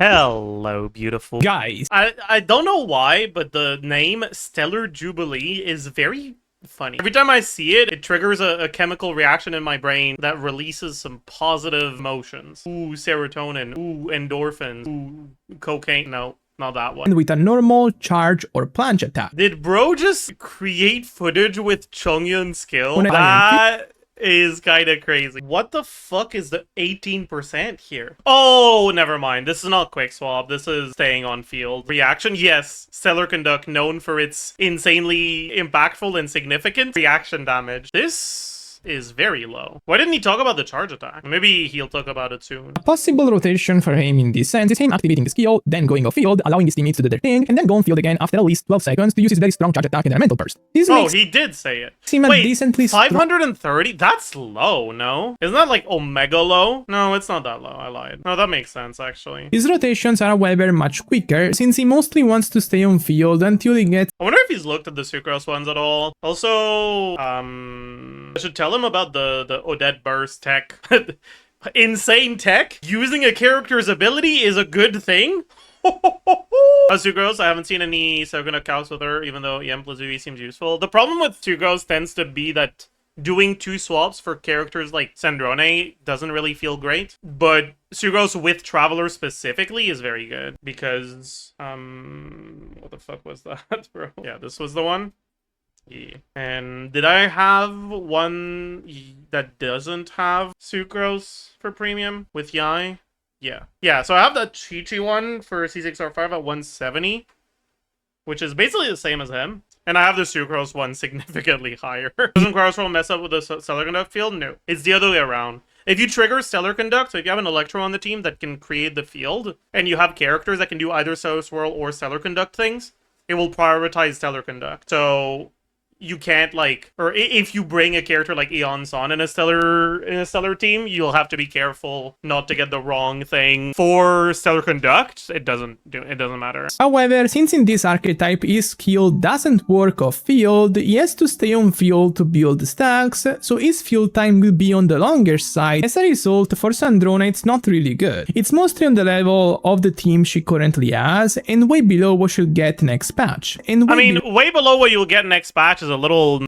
Hello, beautiful Guys, I don't know why, but the name Stellar Jubilee is very funny. Every time I see it, it triggers a chemical reaction in my brain that releases some positive emotions. Ooh, serotonin. Ooh, endorphins. Ooh, cocaine. No, not that one. with a normal charge or plunge attack. Did bro just create footage with Chongyun's skill? When That is kind of crazy. What the fuck is the 18% here? Oh, never mind. This is not quick swap. This is staying on field. Reaction, yes. Stellar Conduct, known for its insanely impactful and significant reaction damage. This is very low. Why didn't he talk about the charge attack? Maybe he'll talk about it soon. A possible rotation for him in this sense is him activating the skill, then going off field, allowing his teammates to do their thing, and then go on field again after at least 12 seconds to use his very strong charge attack and elemental burst. This makes he did say it. him a Wait, decently 530? That's low, no? Isn't that like Omega low? No, it's not that low. I lied. No, that makes sense, actually. His rotations are however much quicker, since he mostly wants to stay on field until he gets I wonder if he's looked at the Sucrose ones at all. Also, I should tell him about the Odette Burst tech. Insane tech? Using a character's ability is a good thing? Sucrose, I haven't seen any Soguna Calcs with her, even though EM plus UE seems useful. The problem with Sucrose tends to be that doing two swaps for characters like Sandrone doesn't really feel great. But Sucrose with Traveler specifically is very good. Because, what the fuck was that, bro? Yeah, this was the one. Yeah. And did I have one that doesn't have Sucrose for premium with Yai? Yeah. Yeah, so I have the Chi-Chi one for C6R5 at 170, which is basically the same as him. And I have the Sucrose one significantly higher. Doesn't Crossroll mess up with the Stellar Conduct field? No. It's the other way around. If you trigger Stellar Conduct, so if you have an Electro on the team that can create the field, and you have characters that can do either Soul Swirl or Stellar Conduct things, it will prioritize Stellar Conduct. So you can't or if you bring a character like Eon Son in a stellar team, you'll have to be careful not to get the wrong thing. For Stellar Conduct, it doesn't matter. However, since in this archetype his skill doesn't work off field, he has to stay on field to build stacks, so his field time will be on the longer side. As a result, for Sandrona it's not really good. It's mostly on the level of the team she currently has, and way below what she'll get next patch. And way below what you'll get next patch is a little,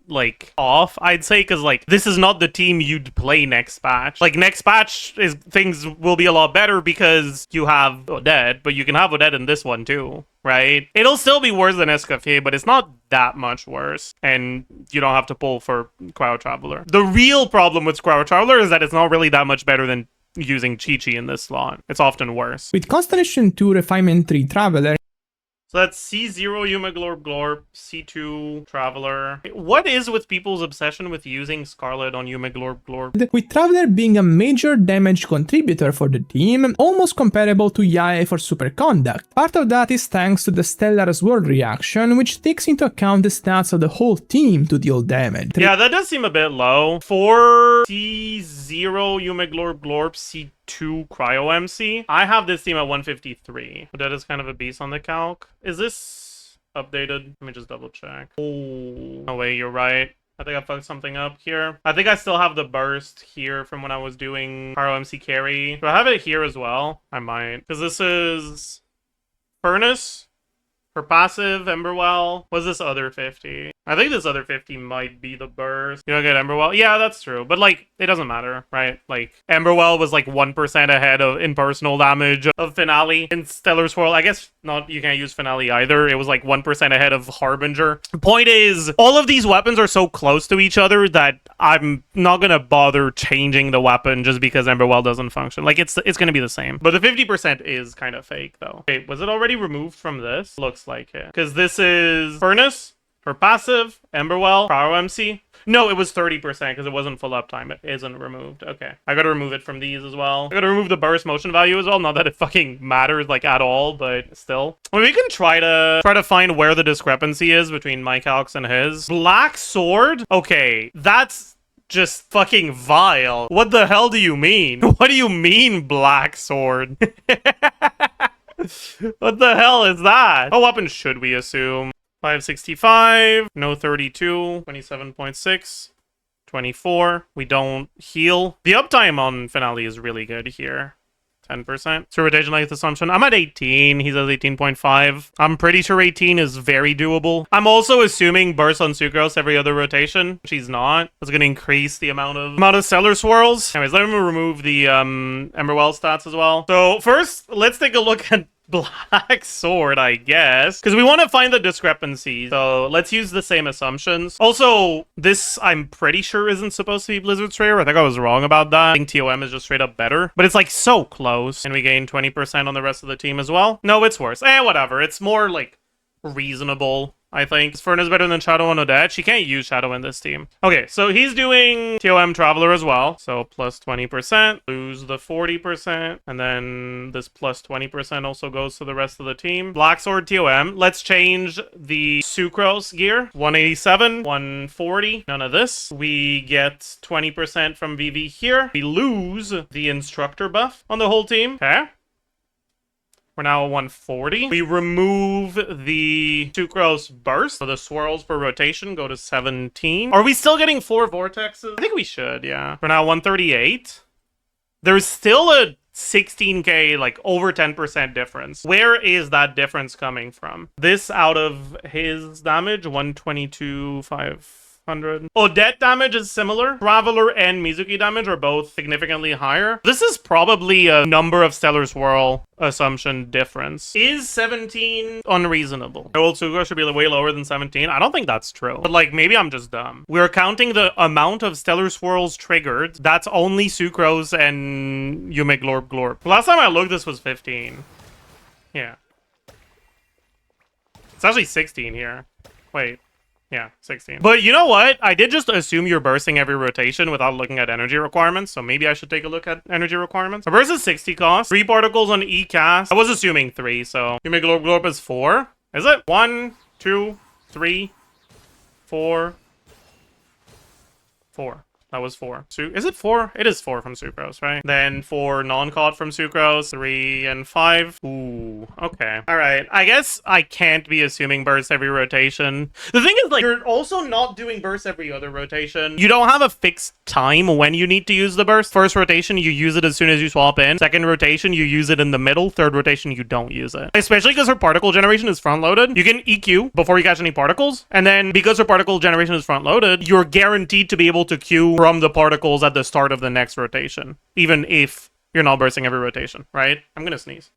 off, I'd say, because, this is not the team you'd play next patch. Next patch, things will be a lot better because you have Odette, but you can have Odette in this one, too, right? It'll still be worse than Escafé, but it's not that much worse, and you don't have to pull for Cryo Traveler. The real problem with Cryo Traveler is that it's not really that much better than using Chi-Chi in this slot. It's often worse. With Constellation 2 Refinement 3 Traveler, so that's C0 Yumeglorb Glorp, C2 Traveler. What is with people's obsession with using Scarlet on Yumeglorb Glorp? with Traveler being a major damage contributor for the team, almost comparable to Yae for Superconduct. Part of that is thanks to the Stellar Sword reaction, which takes into account the stats of the whole team to deal damage. Yeah, that does seem a bit low. For C0 Yumeglorb Glorp, C2 Cryo MC, I have this team at 153. That is kind of a beast on the calc. Is this updated? Let me just double check. Oh wait, you're right. I think I fucked something up here. I think I still have the burst here from when I was doing Cryo MC carry. Do I have it here as well? I might. Because this is Furnace for passive, Emberwell. What's this other 50? I think this other 50 might be the burst. You don't get Emberwell? Yeah, that's true. But, it doesn't matter, right? Emberwell was, 1% ahead of in personal damage of Finale. In Stellar Swirl, I guess not. You can't use Finale either. It was, 1% ahead of Harbinger. The point is, all of these weapons are so close to each other that I'm not gonna bother changing the weapon just because Emberwell doesn't function. It's gonna be the same. But the 50% is kind of fake, though. Wait, was it already removed from this? Looks like it. Because this is Furnace for passive, Emberwell, Cryo MC. No, it was 30% because it wasn't full uptime. It isn't removed. Okay. I gotta remove it from these as well. I gotta remove the burst motion value as well. Not that it fucking matters, at all, but still. We can try to find where the discrepancy is between my calcs and his. Black Sword? Okay, that's just fucking vile. What the hell do you mean? What do you mean, Black Sword? What the hell is that? What weapon should we assume? 565, no 32, 27.6, 24. We don't heal. The uptime on Finale is really good here. 10%. So rotation length assumption. I'm at 18. He's at 18.5. I'm pretty sure 18 is very doable. I'm also assuming burst on Sucrose every other rotation, which he's not. That's going to increase the amount of stellar swirls. Anyways, let me remove the Emerald stats as well. So first, let's take a look at Black Sword, I guess, because we want to find the discrepancies. So let's use the same assumptions. Also, this I'm pretty sure isn't supposed to be Blizzard's Trader. I think I was wrong about that. I think TOM is just straight up better, but it's like so close. And we gain 20% on the rest of the team as well. No, it's worse. Whatever. It's more like reasonable, I think. Fern is better than Shadow on Odette. She can't use Shadow in this team. Okay, so he's doing TOM Traveler as well. So plus 20%, lose the 40%, and then this plus 20% also goes to the rest of the team. Black Sword TOM. Let's change the Sucrose gear. 187, 140, none of this. We get 20% from VV here. We lose the Instructor buff on the whole team. Okay. We're now at 140. We remove the Sucrose burst. So the swirls per rotation go to 17. Are we still getting 4 vortexes? I think we should, yeah. We're now 138. There's still a 16k, like over 10% difference. Where is that difference coming from? This out of his damage, 122,500. Odette damage is similar. Traveler and Mizuki damage are both significantly higher. This is probably a number of Stellar Swirl assumption difference. Is 17 unreasonable? Old Sugo should be way lower than 17. I don't think that's true. But like, maybe I'm just dumb. We're counting the amount of Stellar Swirls triggered. That's only Sucrose and Yume Glorp Glorp. Last time I looked, this was 15. Yeah. It's actually 16 here. Wait. Yeah, 16. But you know what? I did just assume you're bursting every rotation without looking at energy requirements, so maybe I should take a look at energy requirements. A burst is 60 cost. 3 particles on E-cast. I was assuming 3, so you make Glorp Glorp is 4. Is it? 1, 2, 3, 4. 4. That was 4. Is it 4? It is 4 from Sucrose, right? Then 4 non-caught from Sucrose, 3 and 5. Ooh, okay. All right. I guess I can't be assuming burst every rotation. The thing is, like, you're also not doing burst every other rotation. You don't have a fixed time when you need to use the burst. First rotation, you use it as soon as you swap in. Second rotation, you use it in the middle. Third rotation, you don't use it. Especially because her particle generation is front-loaded. You can EQ before you catch any particles. And then because her particle generation is front-loaded, you're guaranteed to be able to Q from the particles at the start of the next rotation, even if you're not bursting every rotation, right? I'm gonna sneeze.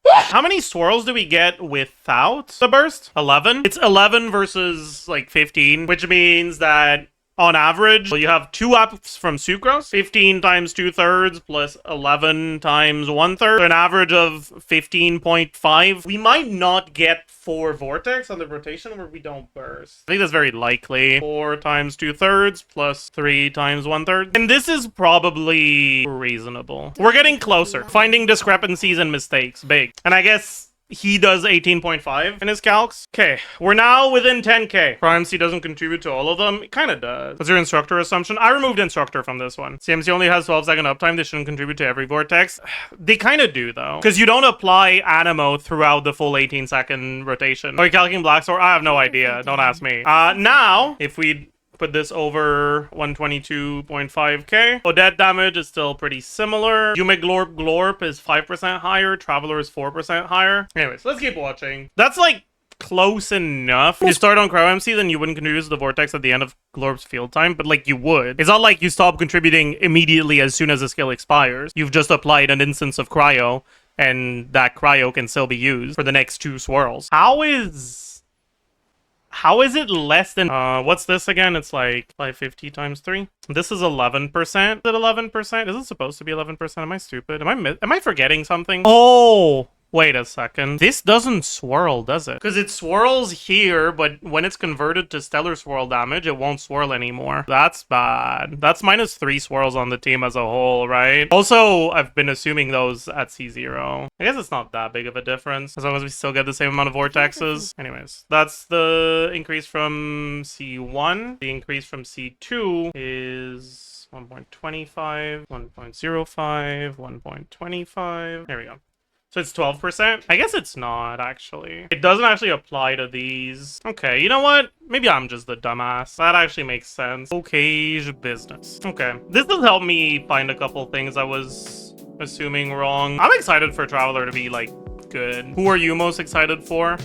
How many swirls do we get without the burst? 11? It's 11 versus like 15, which means that on average, you have 2 ups from Sucrose, 15 times 2/3 plus 11 times 1/3, an average of 15.5. We might not get 4 vortex on the rotation where we don't burst. I think that's very likely. 4 times 2/3 plus 3 times 1/3. And this is probably reasonable. We're getting closer. Finding discrepancies and mistakes. Big. And I guess he does 18.5 in his calcs. Okay, we're now within 10k. CryoMC doesn't contribute to all of them. It kind of does. What's your instructor assumption? I removed instructor from this one. CMC only has 12-second uptime. They shouldn't contribute to every vortex. They kind of do, though. Because you don't apply Animo throughout the full 18-second rotation. Are you calculating Black Sword? I have no idea. Don't ask me. Now, if we put this over 122.5k. Odette damage is still pretty similar. Yume Glorp Glorp is 5% higher. Traveler is 4% higher. Anyways, let's keep watching. That's like close enough. If you start on CryoMC, then you wouldn't contribute to the vortex at the end of Glorp's field time, but like you would. It's not like you stop contributing immediately as soon as the skill expires. You've just applied an instance of Cryo, and that Cryo can still be used for the next 2 swirls. How is it less than... what's this again? It's like 550 times 3. This is 11%. Is it 11%? Is it supposed to be 11%? Am I stupid? Am I forgetting something? Oh! Wait a second. This doesn't swirl, does it? Because it swirls here, but when it's converted to stellar swirl damage, it won't swirl anymore. That's bad. That's -3 swirls on the team as a whole, right? Also, I've been assuming those at C0. I guess it's not that big of a difference, as long as we still get the same amount of vortexes. Anyways, that's the increase from C1. The increase from C2 is 1.25, 1.05, 1.25. There we go. So it's 12%? I guess it's not, actually. It doesn't actually apply to these. Okay, you know what? Maybe I'm just the dumbass. That actually makes sense. Okay, business. Okay. This has helped me find a couple things I was assuming wrong. I'm excited for Traveler to be, like, good. Who are you most excited for?